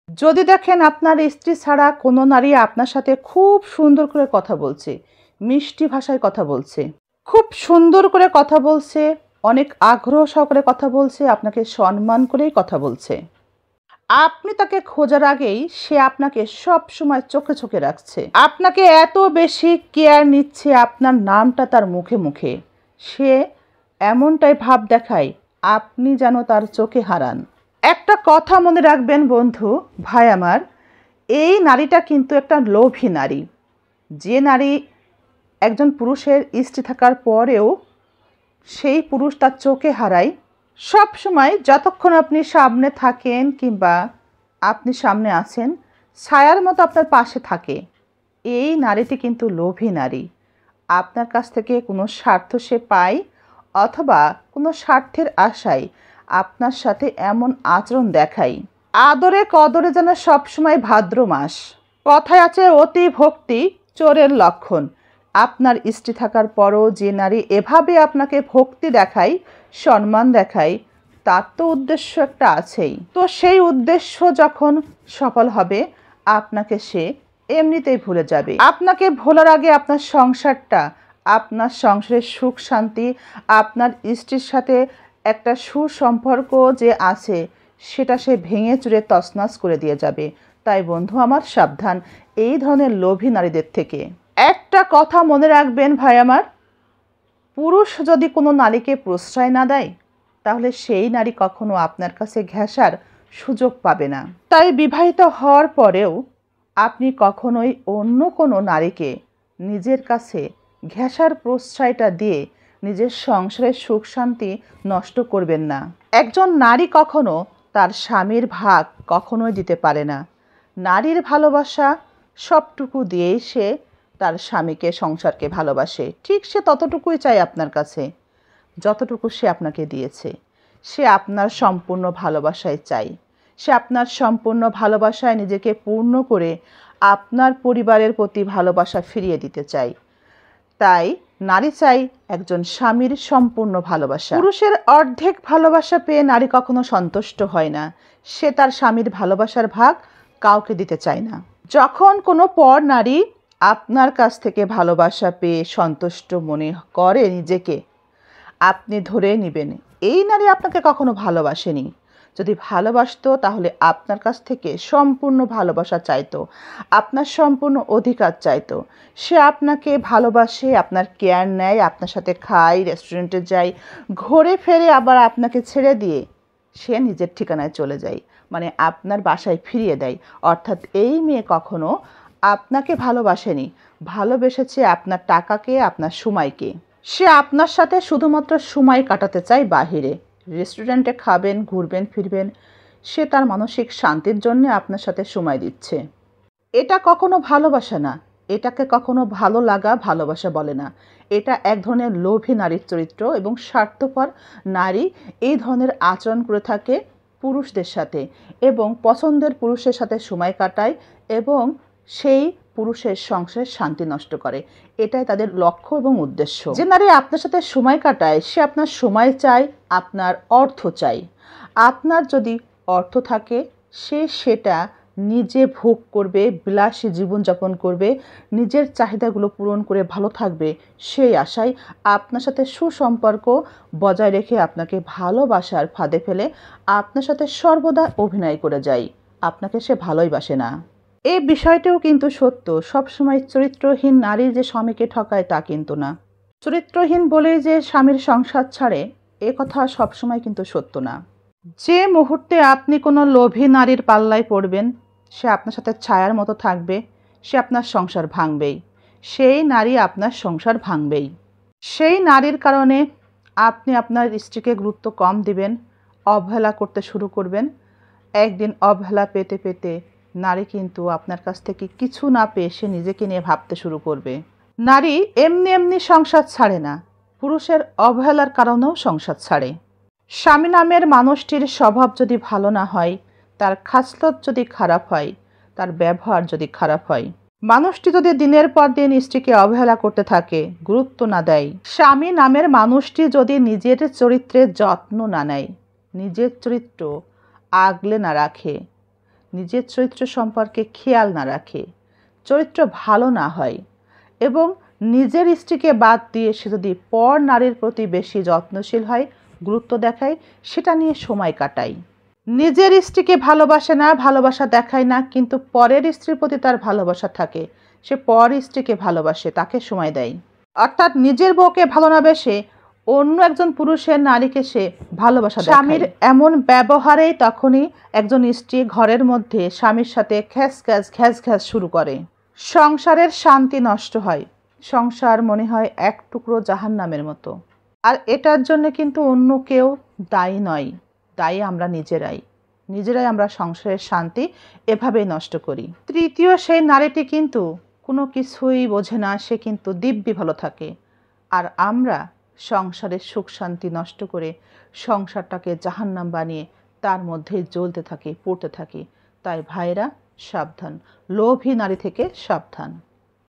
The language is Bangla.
যদি দেখেন আপনার স্ত্রী ছাড়া কোনো নারী আপনার সাথে খুব সুন্দর করে কথা বলছে, মিষ্টি ভাষায় কথা বলছে, খুব সুন্দর করে কথা বলছে, অনেক আগ্রহ সহকারে কথা বলছে, আপনাকে সম্মান করেই কথা বলছে, আপনি তাকে খোঁজার আগেই সে আপনাকে সব সময় চোখে চোখে রাখছে, আপনাকে এত বেশি কেয়ার নিচ্ছে, আপনার নামটা তার মুখে মুখে, সে এমনটাই ভাব দেখায় আপনি যেন তার চোখে হারান। একটা কথা মনে রাখবেন বন্ধু, ভাই আমার, এই নারীটা কিন্তু একটা লোভী নারী। যে নারী একজন পুরুষের স্ত্রী থাকার পরেও সেই পুরুষ তার চোখে হারায়, সব সময় যতক্ষণ আপনি সামনে থাকেন কিংবা আপনি সামনে আছেন, ছায়ার মতো আপনার পাশে থাকে, এই নারীটি কিন্তু লোভী নারী। আপনার কাছ থেকে কোনো স্বার্থ সে পায় অথবা কোনো স্বার্থের আশায় আপনার সাথে এমন আচরণ দেখায়। আদরে কদরে যেন সবসময় ভাদ্র মাস। কথায় আছে অতি ভক্তি চোরের লক্ষণ। আপনার স্ত্রী থাকার পরও যে নারী এভাবে আপনাকে ভক্তি দেখায়, সম্মান দেখায়, তার তো উদ্দেশ্য একটা আছেই। তো সেই উদ্দেশ্য যখন সফল হবে, আপনাকে সে এমনিতেই ভুলে যাবে। আপনাকে ভোলার আগে আপনার সংসারটা, আপনার সংসারের সুখ শান্তি, আপনার স্ত্রীর সাথে একটা সুসম্পর্ক যে আছে সেটা সে ভেঙে চুরে তছনছ করে দিয়ে যাবে। তাই বন্ধু আমার, সাবধান এই ধরনের লোভী নারীদের থেকে। একটা কথা মনে রাখবেন ভাই আমার, পুরুষ যদি কোনো নারীকে প্রশ্রয় না দেয়, তাহলে সেই নারী কখনো আপনার কাছে ঘেঁষার সুযোগ পাবে না। তাই বিবাহিত হওয়ার পরেও আপনি কখনোই অন্য কোনো নারীকে নিজের কাছে ঘেঁষার প্রশ্রয়টা দিয়ে নিজের সংসারের সুখ শান্তি নষ্ট করবেন না। একজন নারী কখনো তার স্বামীর ভাগ কখনোই দিতে পারে না। নারীর ভালোবাসা সবটুকু দিয়েই সে তার স্বামীকে, সংসারকে ভালোবাসে। ঠিক সে ততটুকুই চায় আপনার কাছে, যতটুকু সে আপনাকে দিয়েছে। সে আপনার সম্পূর্ণ ভালোবাসায় চাই। সে আপনার সম্পূর্ণ ভালোবাসায় নিজেকে পূর্ণ করে আপনার পরিবারের প্রতি ভালোবাসা ফিরিয়ে দিতে চাই। তাই নারী চাই একজন স্বামীর সম্পূর্ণ ভালোবাসা। পুরুষের অর্ধেক ভালোবাসা পেয়ে নারী কখনো সন্তুষ্ট হয় না। সে তার স্বামীর ভালোবাসার ভাগ কাউকে দিতে চায় না। যখন কোনো পর নারী আপনার কাছ থেকে ভালোবাসা পেয়ে সন্তুষ্ট মনে করে নিজেকে, আপনি ধরে নেবেন এই নারী আপনাকে কখনো ভালোবাসেনি। যদি ভালোবাসতো তাহলে আপনার কাছ থেকে সম্পূর্ণ ভালোবাসা চাইতো, আপনার সম্পূর্ণ অধিকার চাইতো। সে আপনাকে ভালোবাসে, আপনার কেয়ার নেয়, আপনার সাথে খায়, রেস্টুরেন্টে যায়, ঘুরে ফেরে আবার আপনাকে ছেড়ে দিয়ে সে নিজের ঠিকানায় চলে যায়, মানে আপনার বাসায় ফিরিয়ে দেয়। অর্থাৎ এই মেয়ে কখনো আপনাকে ভালোবাসেনি, ভালোবেসেছে আপনার টাকাকে, আপনার সময়কে। সে আপনার সাথে শুধুমাত্র সময় কাটাতে চায় বাহিরে, রেস্টুরেন্টে খাবেন, ঘুরবেন, ফিরবেন। সে তার মানসিক শান্তির জন্য আপনার সাথে সময় দিচ্ছে। এটা কখনো ভালোবাসা না, এটাকে কখনো ভালো লাগা, ভালোবাসা বলে না। এটা এক ধরনের লোভী নারীর চরিত্র এবং স্বার্থপর নারী এই ধরনের আচরণ করে থাকে পুরুষদের সাথে এবং পছন্দের পুরুষের সাথে সময় কাটায় এবং সেই পুরুষের সংসারের শান্তি নষ্ট করে। এটাই তাদের লক্ষ্য এবং উদ্দেশ্য। যে নারী আপনার সাথে সময় কাটায় সে আপনার সময় চায়, আপনার অর্থ চাই। আপনার যদি অর্থ থাকে সে সেটা নিজে ভোগ করবে, বিলাসী জীবনযাপন করবে, নিজের চাহিদাগুলো পূরণ করে ভালো থাকবে, সেই আশায় আপনার সাথে সুসম্পর্ক বজায় রেখে আপনাকে ভালোবাসার ফাঁদে ফেলে আপনার সাথে সর্বদা অভিনয় করে যায়। আপনাকে সে ভালোই বাসে না। এই বিষয়টিও কিন্তু সত্য। সবসময় চরিত্রহীন নারী যে স্বামীকে ঠকায় তা কিন্তু না। চরিত্রহীন বলেই যে স্বামীর সংসার ছাড়ে এ কথা সবসময় কিন্তু সত্য না। যে মুহূর্তে আপনি কোনো লোভী নারীর পাল্লায় পড়বেন, সে আপনার সাথে ছায়ার মতো থাকবে, সে আপনার সংসার ভাঙবেই। সেই নারী আপনার সংসার ভাঙবেই। সেই নারীর কারণে আপনি আপনার স্ত্রীকে গুরুত্ব কম দিবেন, অবহেলা করতে শুরু করবেন। একদিন অবহেলা পেতে পেতে নারী কিন্তু আপনার কাছ থেকে কিছু না পেয়ে সে নিজেকে নিয়ে ভাবতে শুরু করবে। নারী এমনি এমনি সংসার ছাড়ে না, পুরুষের অবহেলার কারণেও সংসার ছাড়ে। স্বামী নামের মানুষটির স্বভাব যদি ভালো না হয়, তার খাসলত যদি খারাপ হয়, তার ব্যবহার যদি খারাপ হয়, মানুষটি যদি দিনের পর দিন স্ত্রীকে অবহেলা করতে থাকে, গুরুত্ব না দেয়, স্বামী নামের মানুষটি যদি নিজের চরিত্রের যত্ন না নেয়, নিজের চরিত্র আগলে না রাখে, নিজের চরিত্র সম্পর্কে খেয়াল না রাখে, চরিত্র ভালো না হয় এবং নিজের স্ত্রীকে বাদ দিয়ে সে যদি পর নারীর প্রতি বেশি যত্নশীল হয়, গুরুত্ব দেখায়, সেটা নিয়ে সময় কাটায়। নিজের স্ত্রীকে ভালোবাসে না, ভালোবাসা দেখায় না, কিন্তু পরের স্ত্রীর প্রতি তার ভালোবাসা থাকে, সে পর স্ত্রীকে ভালোবাসে, তাকে সময় দেয়। অর্থাৎ নিজের বউকে ভালো না বেসে অন্য একজন পুরুষের নারীকে সে ভালোবাসা দেখায়। স্বামীর এমন ব্যবহারেই তখনই একজন স্ত্রী ঘরের মধ্যে স্বামীর সাথে ঘ্যাস ঘ্যাস শুরু করে। সংসারের শান্তি নষ্ট হয়, সংসার মনে হয় এক টুকরো জাহান্নামের মতো। আর এটার জন্য কিন্তু অন্য কেউ দায়ী নয়, দায়ী আমরা নিজেরাই আমরা সংসারের শান্তি এভাবেই নষ্ট করি। তৃতীয় সেই নারীটি কিন্তু কোনো কিছুই বোঝে না, সে কিন্তু দিব্যি ভালো থাকে, আর আমরা সংসারের সুখ শান্তি নষ্ট করে সংসারটাকে জাহান্নাম বানিয়ে তার মধ্যে জ্বলতে থাকি, পড়তে থাকি। তাই ভাইরা সাবধান, লোভী নারী থেকে সাবধান।